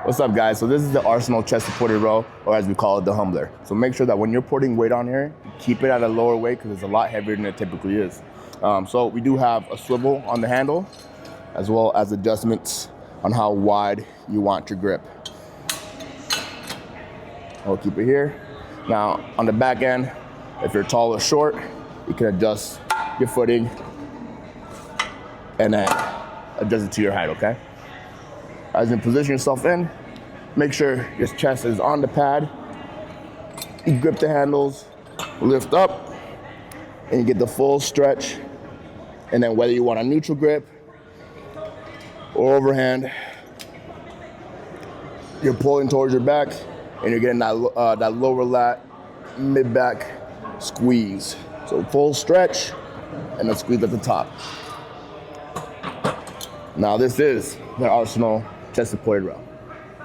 What's up, guys? So this is the Arsenal chest supported row, or as we call it, the humbler. So make sure that when you're putting weight on here, keep it at a lower weight because it's a lot heavier than it typically is. So we do have a swivel on the handle, as well as adjustments on how wide you want your grip. I'll keep it here. Now, on the back end, if you're tall or short, you can adjust your footing and then adjust it to your height, okay? As you position yourself in, make sure your chest is on the pad. You grip the handles, lift up, and you get the full stretch. And then whether you want a neutral grip or overhand, you're pulling towards your back and you're getting that lower lat, mid-back squeeze. So full stretch and a squeeze at the top. Now this is the Arsenal chest supported row.